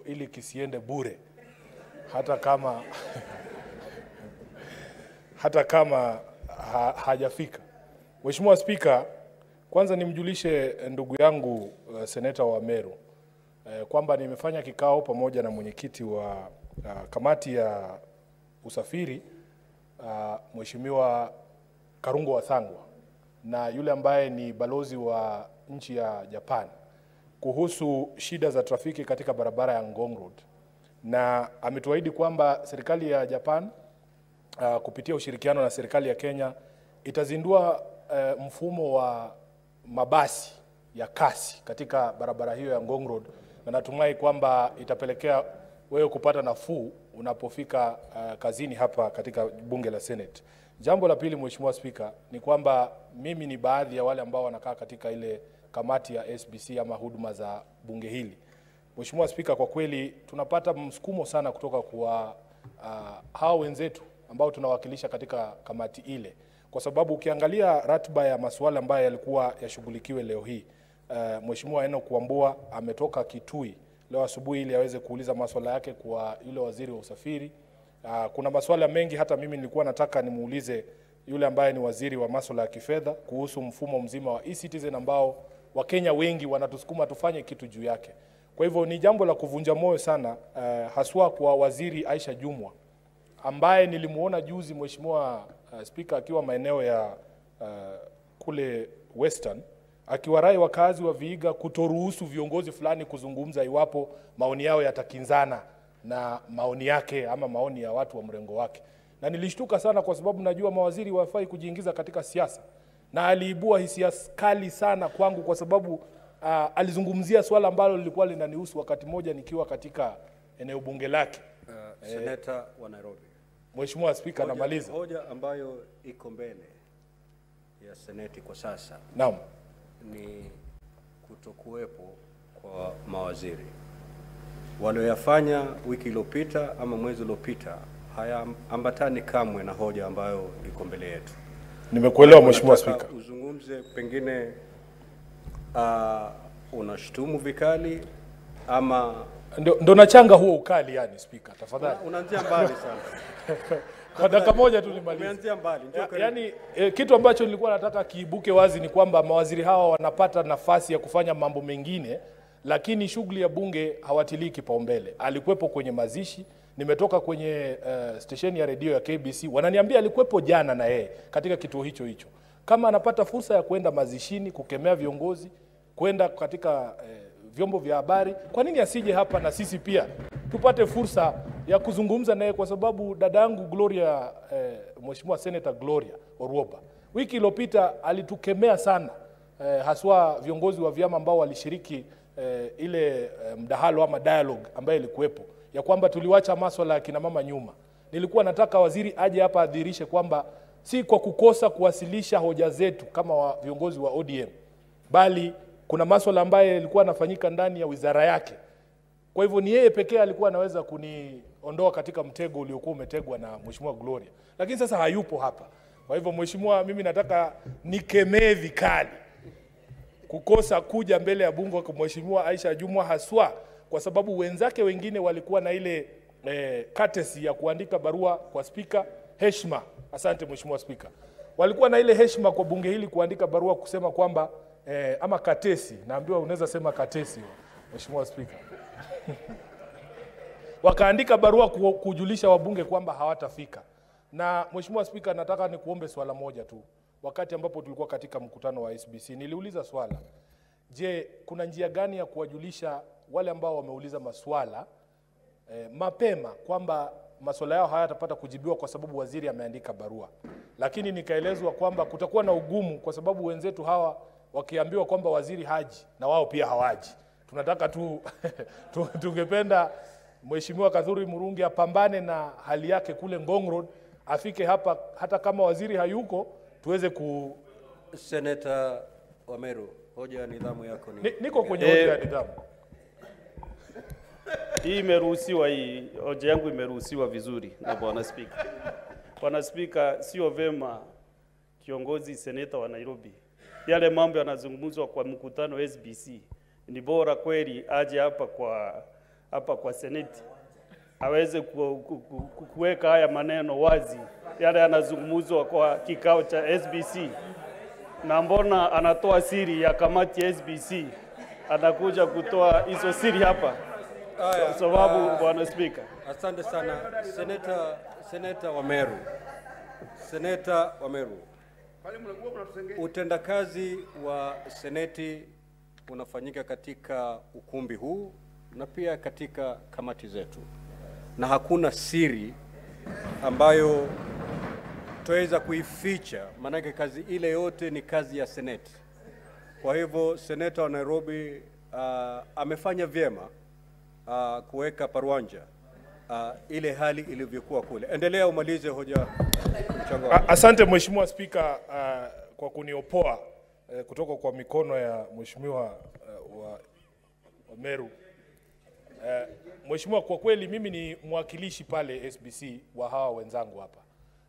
ili kisiende bure hata kama hajafika. Mheshimiwa Spika, kwanza nimjulishe ndugu yangu seneta wa Meru kwamba nimefanya kikao pamoja na mwenyekiti wa kamati ya usafiri Mheshimiwa Karungo Wathangwa na yule ambaye ni balozi wa nchi ya Japan kuhusu shida za trafiki katika barabara ya Ngong Road, na ametuahidi kwamba serikali ya Japan kupitia ushirikiano na serikali ya Kenya itazindua mfumo wa mabasi ya kasi katika barabara hiyo ya Ngong Road, na natumai kwamba itapelekea wewe kupata nafuu unapofika kazini hapa katika bunge la Senate. Jambo la pili, Mheshimiwa Spika, ni kwamba mimi ni baadhi ya wale ambao wanakaa katika ile kamati ya SBC ama huduma za bunge hili. Mheshimiwa Spika, kwa kweli tunapata msukumo sana kutoka kwa hao wenzetu ambao tunawakilisha katika kamati ile, kwa sababu ukiangalia ratiba ya masuala ambayo yalikuwa yashughulikiwe leo hii, Mheshimiwa Eno Kuambua ametoka Kitui leo asubuhi ili aweze kuuliza masuala yake kwa yule waziri wa usafiri. Kuna masuala mengi hata mimi nilikuwa nataka nimuulize yule ambaye ni waziri wa masuala ya kifedha kuhusu mfumo mzima wa e-citizen ambao Wakenya wengi wanatusukuma tufanye kitu juu yake. Kwa hivyo ni jambo la kuvunja moyo sana, haswa kwa waziri Aisha Jumwa ambaye nilimuona juzi, Mheshimiwa Spika, akiwa maeneo ya kule Western akiwarai wakazi wa Vihiga kutoruhusu viongozi fulani kuzungumza iwapo maoni yao yatakinzana na maoni yake ama maoni ya watu wa mrengo wake. Na nilishtuka sana kwa sababu najua mawaziri wafai kujiingiza katika siasa, na aliibua hisia kali sana kwangu kwa sababu alizungumzia swala ambalo lilikuwa linanihusu wakati moja nikiwa katika eneo bunge lake. Senator wa Nairobi. Mheshimiwa Spika, namaliza. Hoja ambayo iko mbele ya Seneti kwa sasa, naam, ni kutokuwepo kwa mawaziri. Walioyafanya wiki iliyopita ama mwezi uliopita hayaambatani kamwe na hoja ambayo iko mbele yetu. Nimekuelewa Mheshimiwa Spika. Uzungumze pengine unashtumu vikali ama ndo nachanga huo ukali yani Spika, tafadhali. Unaanzia mbali sana. Kwa dakika moja tu nimalize. Umeanzia mbali. Yaani kitu ambacho nilikuwa nataka kiibuke wazi ni kwamba mawaziri hawa wanapata nafasi ya kufanya mambo mengine, lakini shughuli ya bunge hawatilii kipaumbele. Alikuwepo kwenye mazishi, nimetoka kwenye station ya radio ya KBC, wananiambia alikuwepo jana na yeye katika kituo hicho. Kama anapata fursa ya kwenda mazishini, kukemea viongozi, kwenda katika vyombo vya habari, kwa nini asije hapa na sisi pia tupate fursa ya kuzungumza naye? Kwa sababu dadangu Gloria, Mheshimiwa Senator Gloria Orwoba, wiki iliyopita alitukemea sana, haswa viongozi wa vyama ambao walishiriki ile mdahalo ama dialogue ambayo ilikuwepo, ya kwamba tuliwacha masuala ya kina mama nyuma. Nilikuwa nataka waziri aje hapa adhirishe kwamba si kwa kukosa kuwasilisha hoja zetu kama viongozi wa ODM, bali kuna masuala ambayo yalikuwa yanafanyika ndani ya wizara yake. Kwa hivyo ni yeye pekee alikuwa anaweza kuniondoa katika mtego uliokuwa umetegwa na Mheshimiwa Gloria. Lakini sasa hayupo hapa. Kwa hivyo Mheshimiwa, mimi nataka nikemee vikali kukosa kuja mbele ya bunge kwa Mheshimiwa Aisha Jumwa, haswa kwa sababu wenzake wengine walikuwa na ile courtesy ya kuandika barua kwa Spika. Heshima, asante Mheshimiwa Spika. Walikuwa na ile heshima kwa bunge hili kuandika barua kusema kwamba ama katesi, naambiwa unaweza sema katesi Mheshimiwa Spika. Wakaandika barua kujulisha wabunge kwamba hawatafika. Na Mheshimiwa Spika, nataka nikuombe swala moja tu. Wakati ambapo tulikuwa katika mkutano wa SBC, niliuliza swala, je, kuna njia gani ya kuwajulisha wale ambao wameuliza maswala mapema kwamba maswala yao hayatapata kujibiwa kwa sababu waziri ameandika barua? Lakini nikaelezwa kwamba kutakuwa na ugumu kwa sababu wenzetu hawa wakiambiwa kwamba waziri haji na wao pia hawaji. Tunataka tu tungependa Mheshimiwa Hon Murungi apambane na hali yake kule Ngong Road, afike hapa hata kama waziri hayuko tuweze ku... Senator wa Meru, hoja ya nidhamu yako ni... Niko kwenye hoja ya nidhamu. Hii imeruhusiwa, hii hoja yangu imeruhusiwa vizuri na Bwana Spika. Bwana Spika, sio vema kiongozi seneta wa Nairobi yale mambo yanazungumzwa kwa mkutano SBC, ni bora kweli aje hapa kwa hapa kwa Seneti aweze kuweka haya maneno wazi, yale yanazungumzwa kwa kikao cha SBC. Na mbona anatoa siri ya kamati ya SBC, anakuja kutoa hizo siri hapa? Kwa sababu Bwana Speaker. Asante sana Senator wa Meru. Senator wa Meru. Utendakazi wa Seneti unafanyika katika ukumbi huu na pia katika kamati zetu, na hakuna siri ambayo tuweza kuificha, maanake kazi ile yote ni kazi ya Seneti. Kwa hivyo Senator wa Nairobi amefanya vyema kuweka paruanja ile hali ilivyokuwa kule. Endelea umalize hoja mchango. Asante Mheshimiwa Spika kwa kuniopoa kutoka kwa mikono ya Mheshimiwa wa Meru. Mheshimiwa, kwa kweli mimi ni mwakilishi pale SBC wa hawa wenzangu hapa,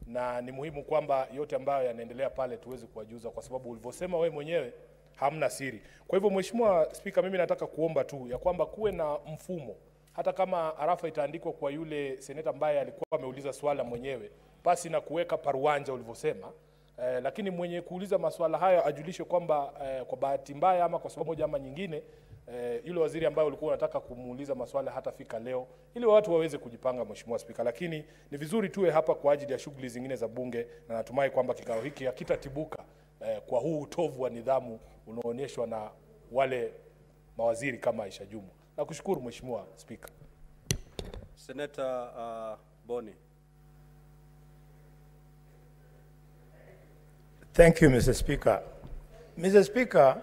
na ni muhimu kwamba yote ambayo yanaendelea pale tuweze kuwajuza, kwa sababu ulivyosema wewe mwenyewe hamna siri. Kwa hivyo Mheshimiwa Spika, mimi nataka kuomba tu ya kwamba kuwe na mfumo, hata kama arafa itaandikwa kwa yule seneta ambaye alikuwa ameuliza swala mwenyewe, basi na kuweka paruanja ulivyosema, lakini mwenye kuuliza maswala hayo ajulishe kwamba kwa bahati mbaya ama kwa sababu moja ama nyingine, yule waziri ambaye ulikuwa unataka kumuuliza maswala hatafika leo, ili watu waweze kujipanga Mheshimiwa Spika. Lakini ni vizuri tuwe hapa kwa ajili ya shughuli zingine za bunge, na natumai kwamba kikao hiki hakitatibuka kwa huu utovu wa nidhamu unaoonyeshwa na wale mawaziri kama Aisha Jumwa. Nakushukuru Mheshimiwa Spika. Senator Boni. Thank you, Mr. Speaker. Mr. Speaker,